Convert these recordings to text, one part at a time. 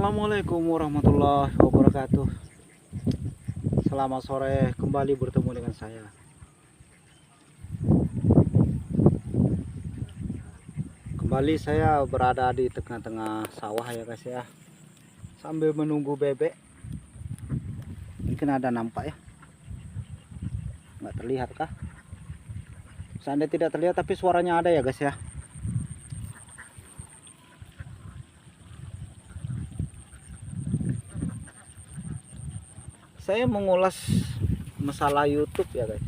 Assalamualaikum warahmatullahi wabarakatuh. Selamat sore, kembali bertemu dengan saya. Kembali saya berada di tengah-tengah sawah ya guys ya, sambil menunggu bebek. Mungkin ada nampak ya, nggak terlihat kah? Seandainya tidak terlihat tapi suaranya ada ya guys ya. Saya mengulas masalah YouTube ya guys.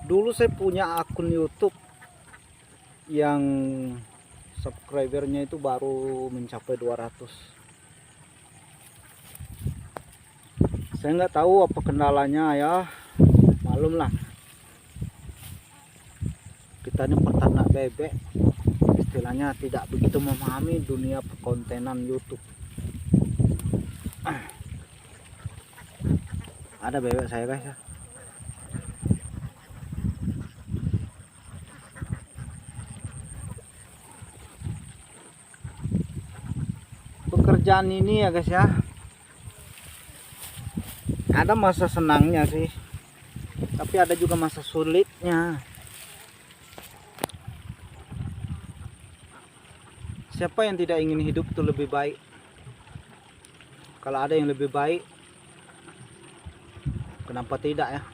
Dulu saya punya akun YouTube yang subscribernya itu baru mencapai 200. Saya nggak tahu apa kendalanya ya, malum lah. Kita ini peternak bebek, istilahnya tidak begitu memahami dunia perkontenan YouTube. Ada bebek saya guys ya. Pekerjaan ini ya guys ya, ada masa senangnya sih, tapi ada juga masa sulitnya. Siapa yang tidak ingin hidup itu lebih baik? Kalau ada yang lebih baik, kenapa tidak ya?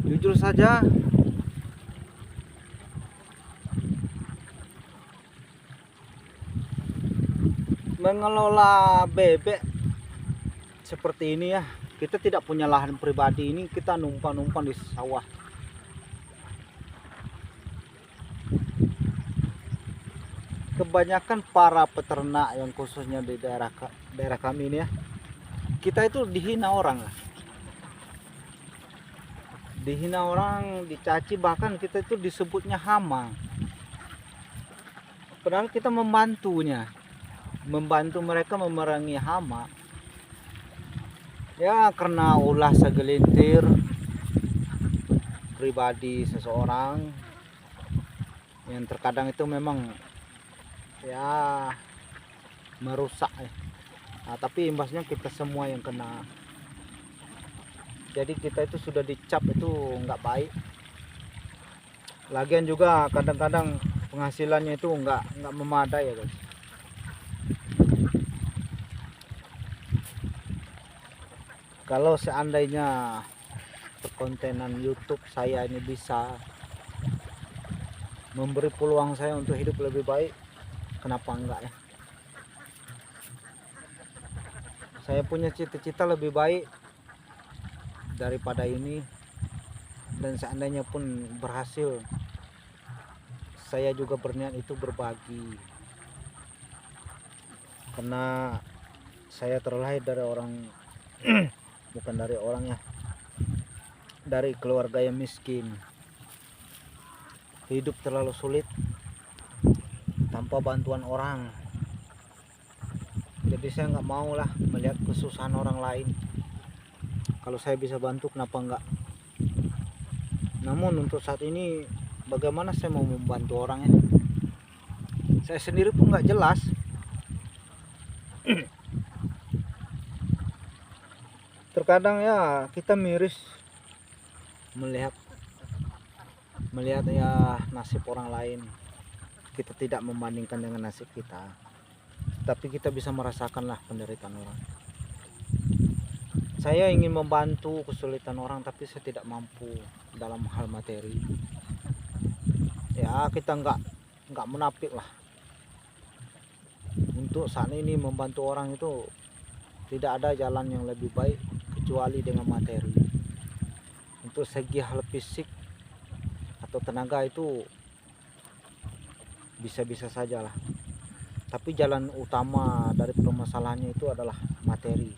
Jujur saja, mengelola bebek seperti ini ya, kita tidak punya lahan pribadi, ini kita numpang-numpang di sawah. Kebanyakan para peternak yang khususnya di daerah kami ini ya, kita itu dihina orang lah. Dihina orang, dicaci, bahkan kita itu disebutnya hama. Padahal kita membantunya, membantu mereka memerangi hama. Ya karena ulah segelintir pribadi seseorang yang terkadang itu memang ya merusak ya. Nah, tapi imbasnya kita semua yang kena. Jadi kita itu sudah dicap itu nggak baik. Lagian juga kadang-kadang penghasilannya itu nggak memadai ya guys. Kalau seandainya perkontenan YouTube saya ini bisa memberi peluang saya untuk hidup lebih baik, kenapa enggak ya? Saya punya cita-cita lebih baik daripada ini, dan seandainya pun berhasil, saya juga berniat itu berbagi, karena saya terlahir dari orang bukan dari orang ya, dari keluarga yang miskin. Hidup terlalu sulit tanpa bantuan orang. Jadi saya nggak mau lah melihat kesusahan orang lain. Kalau saya bisa bantu, kenapa enggak? Namun untuk saat ini bagaimana saya mau membantu orang ya? Saya sendiri pun nggak jelas. Terkadang ya kita miris melihat ya nasib orang lain. Kita tidak membandingkan dengan nasib kita, tapi kita bisa merasakanlah penderitaan orang. Saya ingin membantu kesulitan orang, tapi saya tidak mampu dalam hal materi. Ya kita nggak menapik lah. Untuk saat ini membantu orang itu tidak ada jalan yang lebih baik kecuali dengan materi. Untuk segi hal fisik atau tenaga itu bisa-bisa saja lah, tapi jalan utama dari permasalahannya itu adalah materi.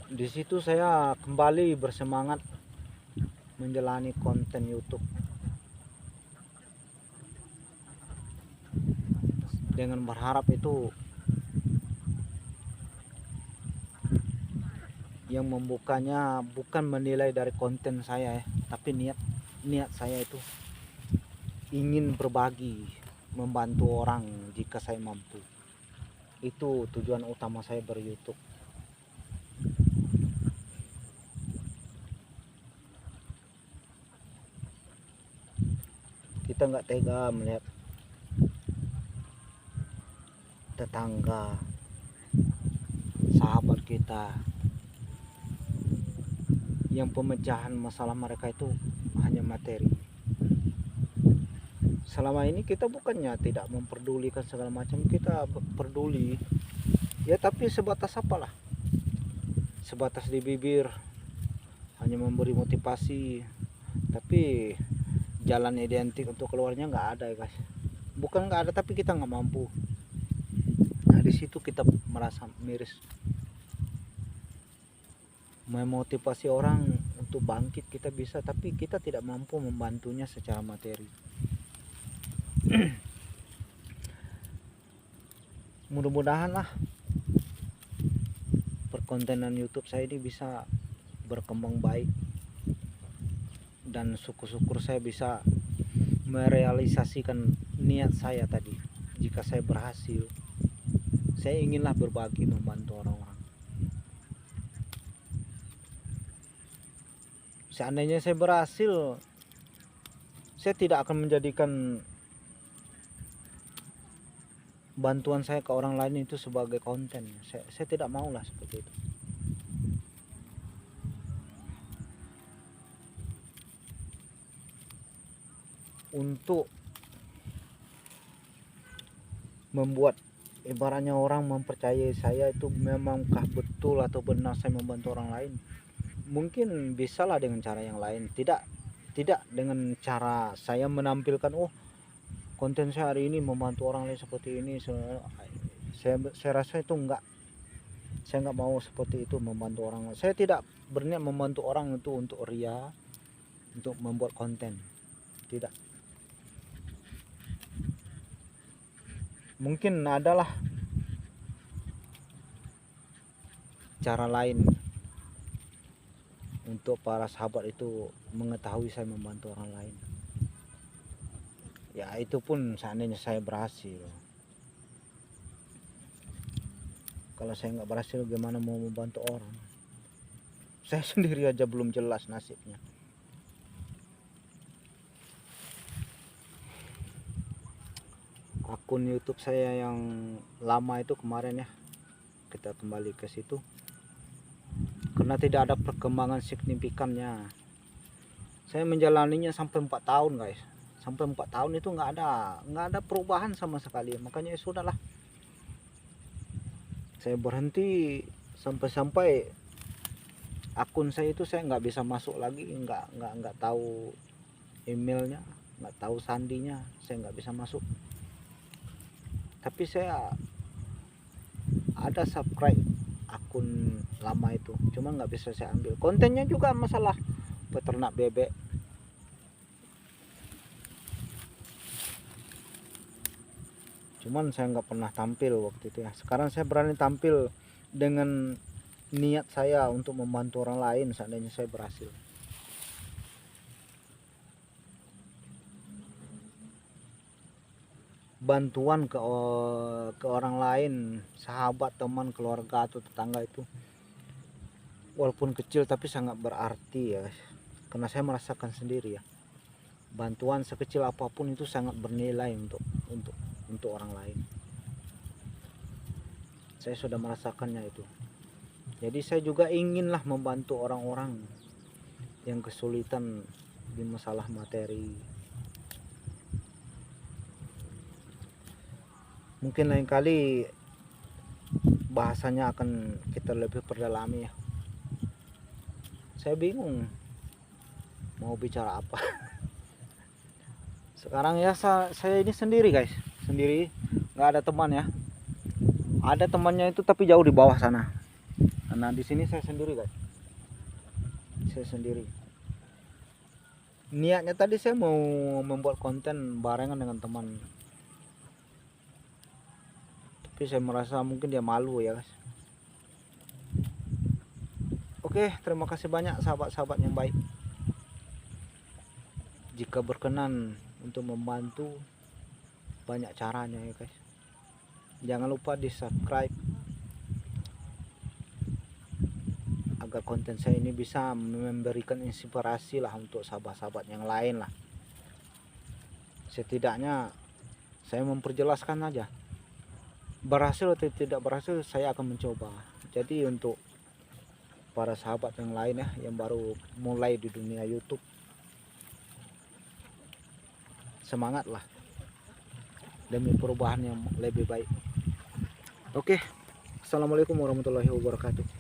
Di situ saya kembali bersemangat menjalani konten YouTube dengan berharap itu yang membukanya bukan menilai dari konten saya ya, tapi niat saya itu ingin berbagi, membantu orang jika saya mampu. Itu tujuan utama saya ber-YouTube. Kita nggak tega melihat tetangga, sahabat kita yang pemecahan masalah mereka itu hanya materi. Selama ini kita bukannya tidak memperdulikan segala macam, kita peduli ya, tapi sebatas apalah, sebatas di bibir, hanya memberi motivasi, tapi jalan identik untuk keluarnya nggak ada ya guys. Bukan nggak ada, tapi kita nggak mampu. Nah di situ kita merasa miris. Memotivasi orang untuk bangkit kita bisa, tapi kita tidak mampu membantunya secara materi. Mudah-mudahan lah perkontenan YouTube saya ini bisa berkembang baik, dan syukur-syukur saya bisa merealisasikan niat saya tadi. Jika saya berhasil, saya inginlah berbagi, membantu orang-orang. Seandainya saya berhasil, saya tidak akan menjadikan bantuan saya ke orang lain itu sebagai konten. Saya tidak maulah seperti itu. Untuk membuat ibaratnya orang mempercayai saya itu memangkah betul atau benar saya membantu orang lain, mungkin bisalah dengan cara yang lain, tidak dengan cara saya menampilkan konten saya hari ini membantu orang lain seperti ini. Saya rasa itu enggak, saya enggak mau seperti itu membantu orang lain. Saya tidak berniat membantu orang itu untuk ria, untuk membuat konten, tidak. Mungkin adalah cara lain untuk para sahabat itu mengetahui saya membantu orang lain. Ya itu pun seandainya saya berhasil. Kalau saya nggak berhasil, gimana mau membantu orang? Saya sendiri aja belum jelas nasibnya. Akun YouTube saya yang lama itu kemarin ya, kita kembali ke situ karena tidak ada perkembangan signifikannya. Saya menjalaninya sampai 4 tahun guys. Sampai 4 tahun itu nggak ada perubahan sama sekali. Makanya ya sudahlah, saya berhenti. Sampai akun saya itu saya nggak bisa masuk lagi, nggak tahu emailnya, nggak tahu sandinya, saya nggak bisa masuk. Tapi saya ada subscribe akun lama itu, cuma nggak bisa saya ambil. Kontennya juga masalah peternak bebek. Cuman saya nggak pernah tampil waktu itu ya. Sekarang saya berani tampil dengan niat saya untuk membantu orang lain seandainya saya berhasil. Bantuan ke orang lain, sahabat, teman, keluarga atau tetangga itu walaupun kecil tapi sangat berarti ya, karena saya merasakan sendiri ya, bantuan sekecil apapun itu sangat bernilai untuk orang lain. Saya sudah merasakannya itu. Jadi saya juga inginlah membantu orang-orang yang kesulitan di masalah materi. Mungkin lain kali bahasanya akan kita lebih perdalami ya. Saya bingung mau bicara apa. Sekarang ya saya ini sendiri guys, sendiri, nggak ada teman ya. Ada temannya itu tapi jauh di bawah sana. Nah di sini saya sendiri guys, saya sendiri. Niatnya tadi saya mau membuat konten barengan dengan teman, tapi saya merasa mungkin dia malu ya guys. Oke. Oke, terima kasih banyak sahabat-sahabat yang baik. Jika berkenan untuk membantu, banyak caranya ya guys. Jangan lupa di subscribe agar konten saya ini bisa memberikan inspirasi lah untuk sahabat-sahabat yang lain lah. Setidaknya saya memperjelaskan aja, berhasil atau tidak berhasil saya akan mencoba. Jadi untuk para sahabat yang lain ya, yang baru mulai di dunia YouTube, semangatlah demi perubahan yang lebih baik. Oke, assalamualaikum warahmatullahi wabarakatuh.